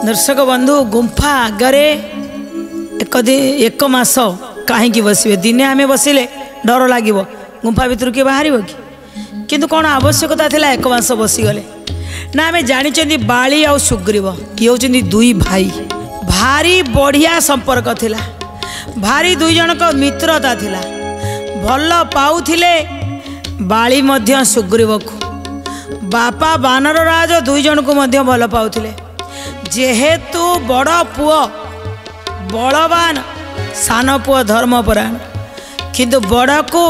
दर्शक बंधु गुंफा आगरे एक मास कहीं बसवे दिने आम बसिले डर लगे गुंफा भितर किए बाहर कि किंतु कौन आवश्यकता थिला एक मास बसीगले ना आम जानी बाली आ सुग्रीव ये हूँ दुई भाई भारी बढ़िया संपर्क थिला भारी दुई जन को मित्रता थिला भल पाउथिले बाली मध्य सुग्रीव को बापा बानर राज दुई जन को मध्य भल पाउथिले जेहेतु बड़ पुओ बलवान सान पुओ धर्मपरायण किंतु बड़ को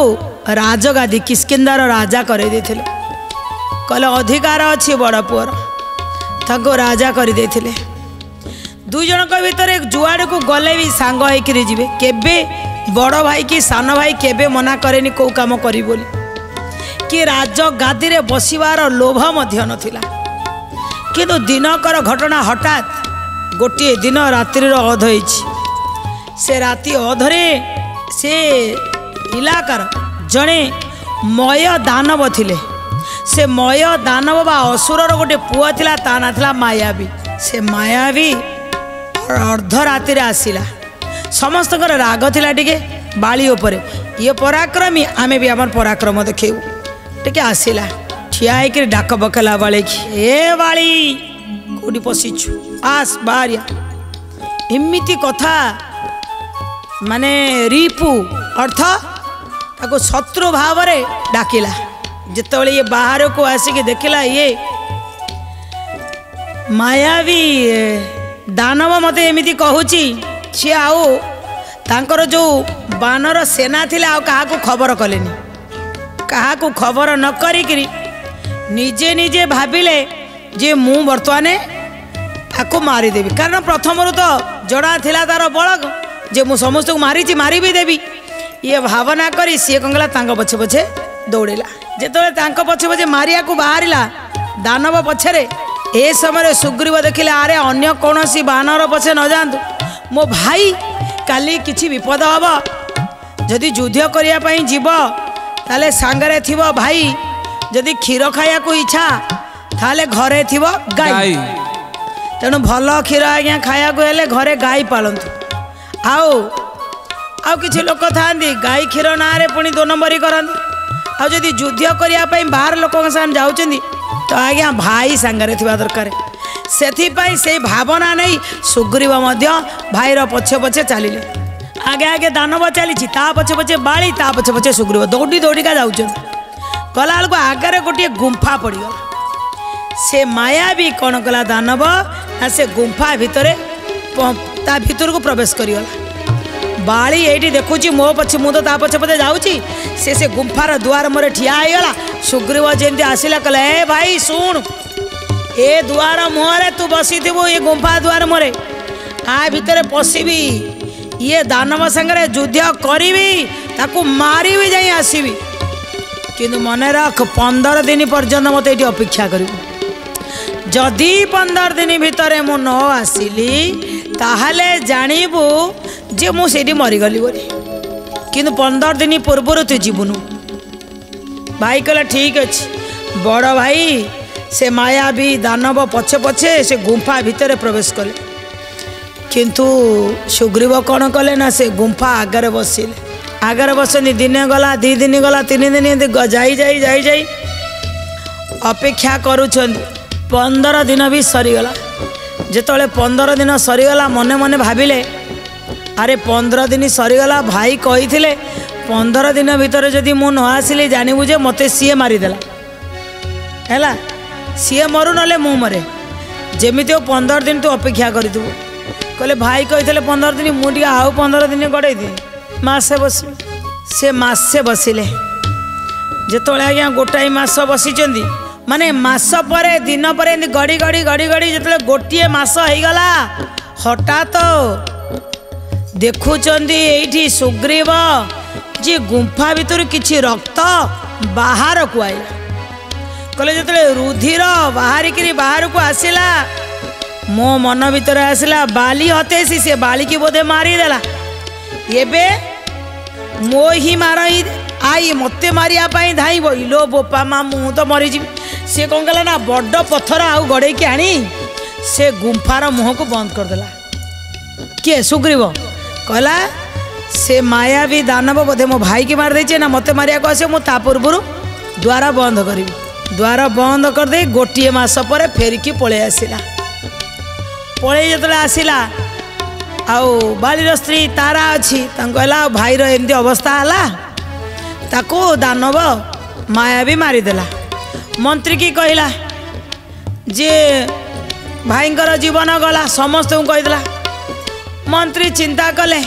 राजगादी किष्किंधार राजा कर कहले अधिकार अच्छी बड़ पुअर ताको राजा कर दुई जन भीतर जुआड़ को गले भी सांग होकर जी केबे बड़ भाई कि सान भाई केबे मना करेनि कौ काम करी बोली कि राजगादी रे बसिवार लोभ मध्य नथिला किंतु दिनकर घटना हठात गोटे दिन रात्रि अध से राति अधरे से इलाकार जड़े मय दानव थिले से मय दानव बा असुरर गोटे पुआ थिला ता ना थिला मायावी से मायावी अर्धराति आसला समस्त राग थिला टिके बाली उपरे ये पराक्रमी आमे भी आम पराक्रम देखू टिके आसला ठिया होकर डाक पकेला बाली की ए बाली कौटी पशिचु आस बाहरिया इमिति कथा माने रिपु अर्थ ताको शत्रु भाव रे डाकिला जिते ये बाहर को आसिक देखला ये मायावी दानव मते एमिति कहूची सी आउ तांकर जो बानर सेना थिला आ कहा को खबर कलेनी कहा को खबर न करी निजे निजे भाविले जे मु बर्तमान ताको मारिदेवी कारण प्रथम तो जड़ा थिला तार बलक जे मु समस्त को मारी मारी भी देवी ये भावना करी सी कंगला तांको पछे पछे दौड़ेला जेतबे तांको पछे पछे मारिया को बाहरिला दानव पछरे ए समय सुग्रीव देखिले अरे अन्य कौन सी बानर पछे न जातु मो भाई काली किछि विपद हबो जदि युद्ध करिया पई जीव ताले सांगरे थिबो भाई जदि क्षीर खाया को इच्छा ताले घरे थिबो गाय तेणु भल क्षीर आज्ञा खाया को हेले घरे गाय पालतु आउ किछि लोक थांदी गाय क्षीर ना रे पुणी 2 नंबरी करंदी आ जदि युद्ध करिया पई बाहर लोक संग जाउचंदी तो आज्ञा भाई सांगरे थिबा दरकार सेथिपाई से भावना नहीं सुग्रीव मध्य भाईर पछे पछे चलिले आगे आगे दानव चली ता पछे पछे बाली ता पछे पछे सुग्रीव दौड़ी दौड़िका जाउचंदी गला बेलू आगे गोटे गुंफा पड़गला से माया भी कौन कला दानव ना से गुंफा भितर ता भीतर को प्रवेश करगला बाली ये देखुची मो पछे मु तो ता पछे पछे जाऊँगी से गुंफार दुआर मोरे ठिया होगला सुग्रीव जमी आसला कहला ए भाई शुण ए दुआर मुहरे तू बसी थी ये गुंफा दुआर मोरे आ भितर पशिबी ये दानव संगे युद्ध करी ताकू मारी भी जाई आसबि किंतु मन रख 15 दिन पर्यंत मत ये अपेक्षा कर जदि 15 दिन भितर मु न आसिली ताहले जानबू जे मुझे मरीगली बोली किंतु 15 दिन पूर्व तू जीवनु भाई कहला ठीक अच्छे बड़ भाई से माया भी दानव पछे पछे से गुंफा भितर प्रवेश कले किंतु सुग्रीव कौन कले ना से गुंफा आगरे बसिले आगरे बसनी दिने गला 2 दिन गला 3 दिन जाई जाई जाई जाई अपेक्षा करुछन 15 दिन भी सरीगला जेतले 15 दिन सरीगला मने मने भाविले अरे 15 दिन सरीगला भाई कही 15 दिन भितर जदि मु न आसिली जानबू जे मते सीए मारिदेला हैला सीए मरु नले मु मरे जेमिति 15 दिन तू अपेक्षा करू कहले भाई कही 15 दिन मुझे आउ 15 दिन गड़े दे मसे बस से मसे बसिले जिते आज्ञा गोटाई मास बसीचंदी माने मास पर दिन पर गड़ी गड़ी गड़ी गड़ी जिते गोटे मास होगला हठात देखुचंदी एठी सुग्रीव जी गुंफा भितर किछि रक्त बाहर को आइला कहले जिते रुधिर बाहर को आसला मो मन भितर आसला बाली हतेसी से बाली की बोधे मारिदेला एबे मो ही मार आई मते मारिया धाइब लो बोपा माँ मु तो मरीजी सी कौन कला ना बड़ पथर आउ गड़े आनी से गुंफार मुह को बंद करदेला। किए सुग्रीव कहला से मायावी दानव बोधे मो भाई की मार देचे ना मते मारिया को आसे मु ता पूर्व द्वार बंद करी। द्वार बंद कर दे गोटे मास पर फेरिकी पळे आसिला। पळे जतले आसिला आउ बालीर स्त्री तारा अच्छी कहला भाईर एमती अवस्था है ताको दानव मायावी मारिदेला। मंत्री की कहला जे भाईंकर जीवन गला समस्त कहीदेला। मंत्री चिंता कले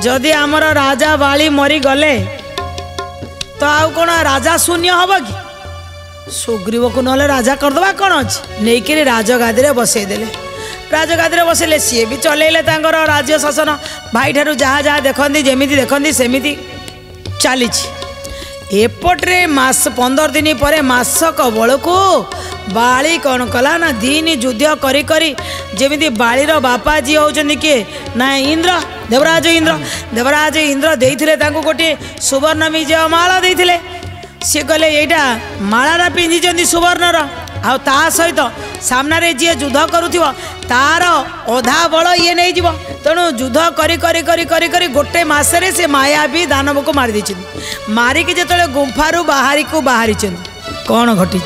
जदि आमर राजा बाली मरी गले तो आउ कौन राजा शून्य हम कि सुग्रीव को ना राजा करदे कौन अच्छे नहीं राजगादी बसईदेले। राजगादी बसैले सी भी चलैले राज्य शासन भाई ठारू जहाँ जहाँ देखती जमी देखती सेमती चली। एपटे मास 15 दिन पर मासक बड़कू बाली कौन कला ना दिन युद्ध करी करी जमी बालीर बापा जी होचंदी किए ना इंद्र देवराज इंद्र देइथिले तांको गोटे सुवर्ण विजय माला देइथिले। सी कहले एटा माला पिंधि सुवर्णर आ ता सहित सामने जी युद्ध करुथिबो तार अधा बल ये नहीं जीव तेणु युद्ध करी करी करी करी करी गोटे मासरे से मायावी दानव को मारी मारिकी जो गुंफारू बाहरी को बाहरी कौन घटी।